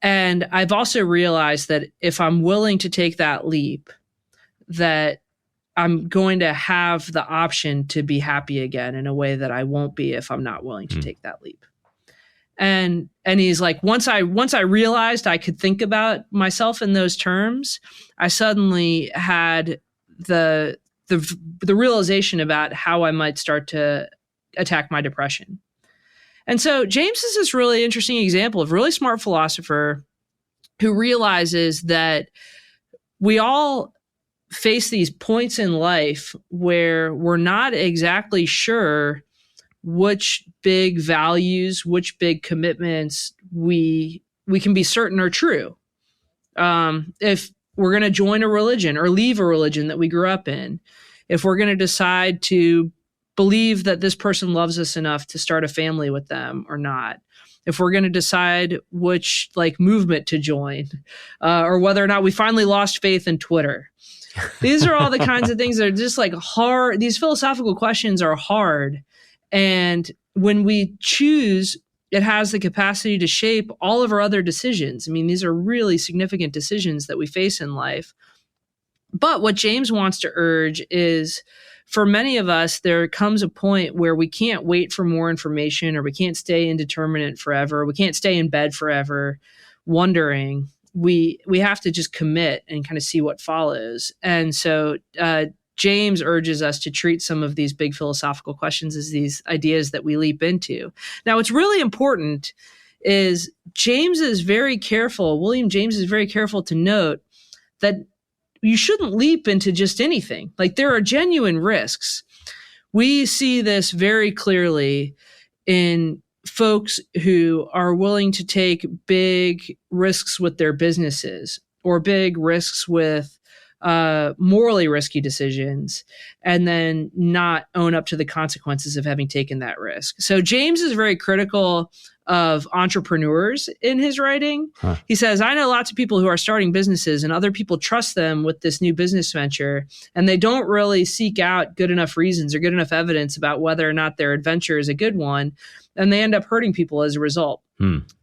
And I've also realized that if I'm willing to take that leap, that I'm going to have the option to be happy again in a way that I won't be if I'm not willing to take that leap. And he's like, once I realized I could think about myself in those terms, I suddenly had the realization about how I might start to attack my depression. And so James is this really interesting example of a really smart philosopher who realizes that we all face these points in life where we're not exactly sure which big values, which big commitments we can be certain are true. If we're going to join a religion or leave a religion that we grew up in, if we're going to decide to believe that this person loves us enough to start a family with them or not, if we're going to decide which movement to join, or whether or not we finally lost faith in Twitter. These are all the kinds of things that are just hard. These philosophical questions are hard. And when we choose, it has the capacity to shape all of our other decisions. I mean, these are really significant decisions that we face in life. But what James wants to urge is, for many of us, there comes a point where we can't wait for more information, or we can't stay indeterminate forever. We can't stay in bed forever wondering. We have to just commit and kind of see what follows. And so James urges us to treat some of these big philosophical questions as these ideas that we leap into. Now, what's really important is William James is very careful to note that you shouldn't leap into just anything. There are genuine risks. We see this very clearly in folks who are willing to take big risks with their businesses, or big risks with morally risky decisions, and then not own up to the consequences of having taken that risk. So James is very critical of entrepreneurs in his writing. He says, I know lots of people who are starting businesses, and other people trust them with this new business venture, and they don't really seek out good enough reasons or good enough evidence about whether or not their adventure is a good one, and they end up hurting people as a result.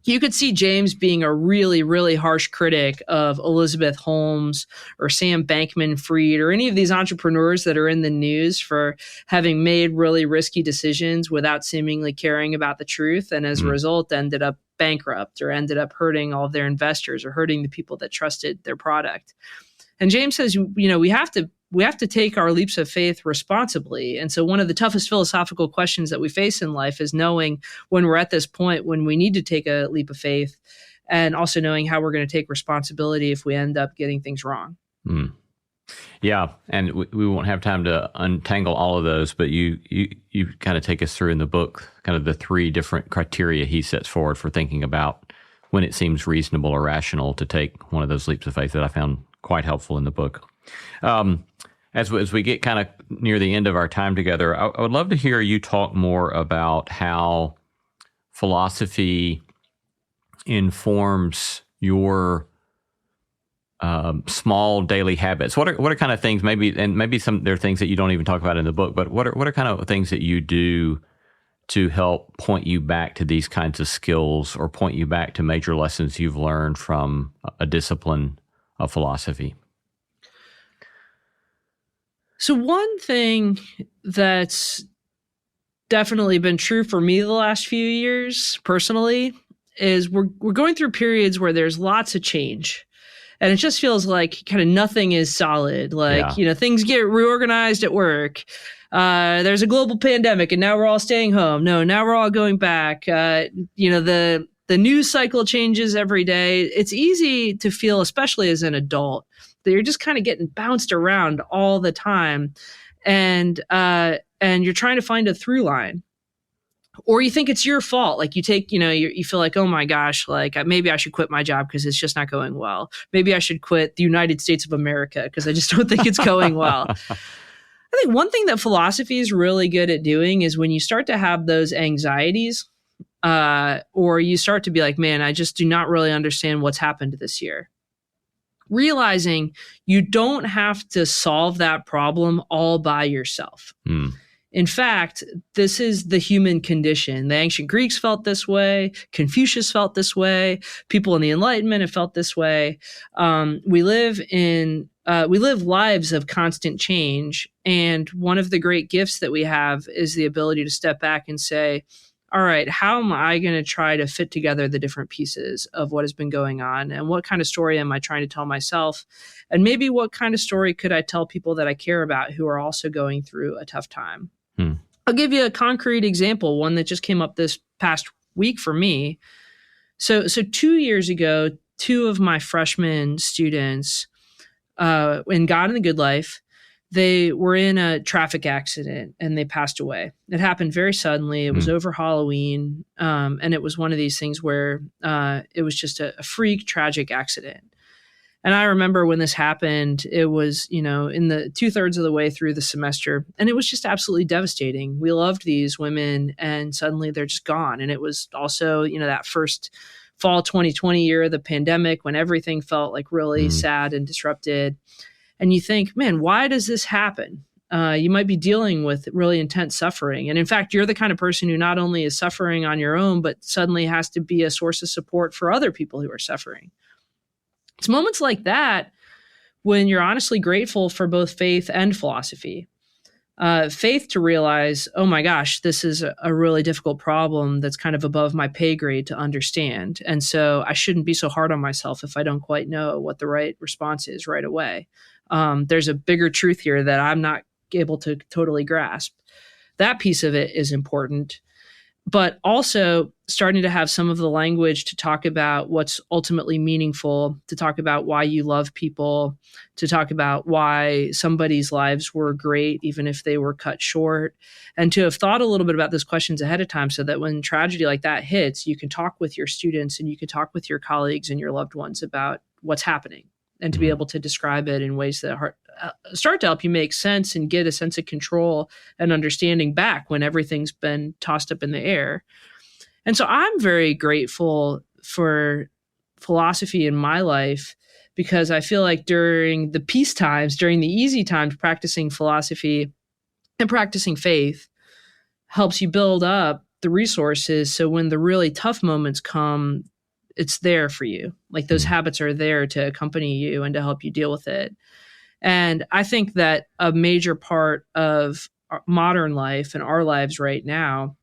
You could see James being a really, really harsh critic of Elizabeth Holmes or Sam Bankman-Fried or any of these entrepreneurs that are in the news for having made really risky decisions without seemingly caring about the truth, and as a result ended up bankrupt or ended up hurting all of their investors or hurting the people that trusted their product. And James says, we have to take our leaps of faith responsibly. And so one of the toughest philosophical questions that we face in life is knowing when we're at this point when we need to take a leap of faith, and also knowing how we're going to take responsibility if we end up getting things wrong.
Yeah, and we won't have time to untangle all of those, but you kind of take us through in the book kind of the three different criteria he sets forward for thinking about when it seems reasonable or rational to take one of those leaps of faith that I found quite helpful in the book. As we get kind of near the end of our time together, I would love to hear you talk more about how philosophy informs your small daily habits. What are kind of things, maybe there are things that you don't even talk about in the book, but what are kind of things that you do to help point you back to these kinds of skills or point you back to major lessons you've learned from a discipline of philosophy?
So one thing that's definitely been true for me the last few years personally is we're going through periods where there's lots of change. And it just feels like kind of nothing is solid. Like, things get reorganized at work. There's a global pandemic and now we're all staying home. No, now we're all going back. The news cycle changes every day. It's easy to feel, especially as an adult, that you're just kind of getting bounced around all the time. And you're trying to find a through line. Or you think it's your fault. Like you take, you feel like, oh my gosh, like maybe I should quit my job because it's just not going well. Maybe I should quit the United States of America because I just don't think it's going well. I think one thing that philosophy is really good at doing is when you start to have those anxieties, or you start to be like, man, I just do not really understand what's happened this year. Realizing you don't have to solve that problem all by yourself. In fact, this is the human condition. The ancient Greeks felt this way. Confucius felt this way. People in the Enlightenment have felt this way. We live lives of constant change. And one of the great gifts that we have is the ability to step back and say, all right, how am I going to try to fit together the different pieces of what has been going on? And what kind of story am I trying to tell myself? And maybe what kind of story could I tell people that I care about who are also going through a tough time? I'll give you a concrete example, one that just came up this past week for me. So 2 years ago, two of my freshman students in God and the Good Life, they were in a traffic accident and they passed away. It happened very suddenly. It was over Halloween. And it was one of these things where it was just a freak, tragic accident. And I remember when this happened, it was, in the 2/3 of the way through the semester, and it was just absolutely devastating. We loved these women and suddenly they're just gone. And it was also, that first fall 2020 year of the pandemic when everything felt like really sad and disrupted. And you think, man, why does this happen? You might be dealing with really intense suffering. And in fact, you're the kind of person who not only is suffering on your own, but suddenly has to be a source of support for other people who are suffering. It's moments like that when you're honestly grateful for both faith and philosophy. Faith to realize, oh my gosh, this is a really difficult problem that's kind of above my pay grade to understand. And so I shouldn't be so hard on myself if I don't quite know what the right response is right away. There's a bigger truth here that I'm not able to totally grasp. That piece of it is important. But also starting to have some of the language to talk about what's ultimately meaningful, to talk about why you love people, to talk about why somebody's lives were great, even if they were cut short, and to have thought a little bit about those questions ahead of time so that when tragedy like that hits, you can talk with your students and you can talk with your colleagues and your loved ones about what's happening, and to be able to describe it in ways that start to help you make sense and get a sense of control and understanding back when everything's been tossed up in the air. And so I'm very grateful for philosophy in my life because I feel like during the peace times, during the easy times, practicing philosophy and practicing faith helps you build up the resources. So when the really tough moments come, it's there for you. Like those habits are there to accompany you and to help you deal with it. And I think that a major part of modern life and our lives right now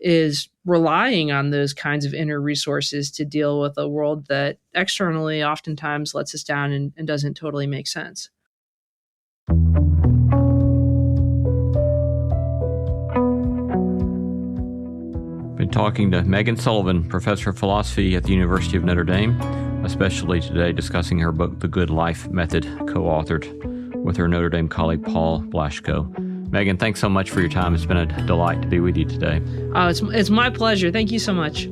is relying on those kinds of inner resources to deal with a world that externally oftentimes lets us down and doesn't totally make sense.
Been talking to Meghan Sullivan, professor of philosophy at the University of Notre Dame, especially today discussing her book, The Good Life Method, co-authored with her Notre Dame colleague, Paul Blaschko. Meghan, thanks so much for your time. It's been a delight to be with you today.
Oh, it's my pleasure. Thank you so much.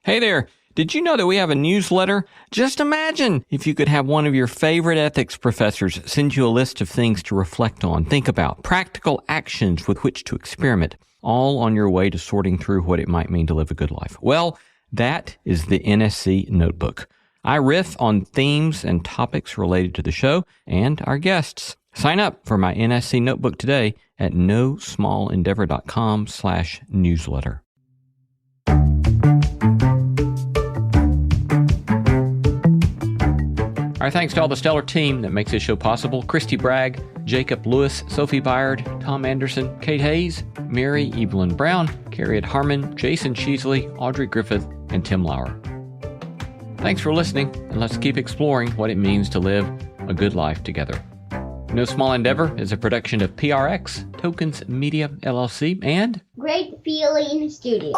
Hey there. Did you know that we have a newsletter? Just imagine if you could have one of your favorite ethics professors send you a list of things to reflect on, think about, practical actions with which to experiment, all on your way to sorting through what it might mean to live a good life. Well, that is the NSC Notebook. I riff on themes and topics related to the show and our guests. Sign up for my NSC Notebook today at nosmallendeavor.com/newsletter. Our thanks to all the stellar team that makes this show possible. Christy Bragg, Jacob Lewis, Sophie Byard, Tom Anderson, Kate Hayes, Mary Evelyn Brown, Carriot Harmon, Jason Sheasley, Audrey Griffith, and Tim Lauer. Thanks for listening, and let's keep exploring what it means to live a good life together. No Small Endeavor is a production of PRX, Tokens Media, LLC, and
Great Feeling Studio.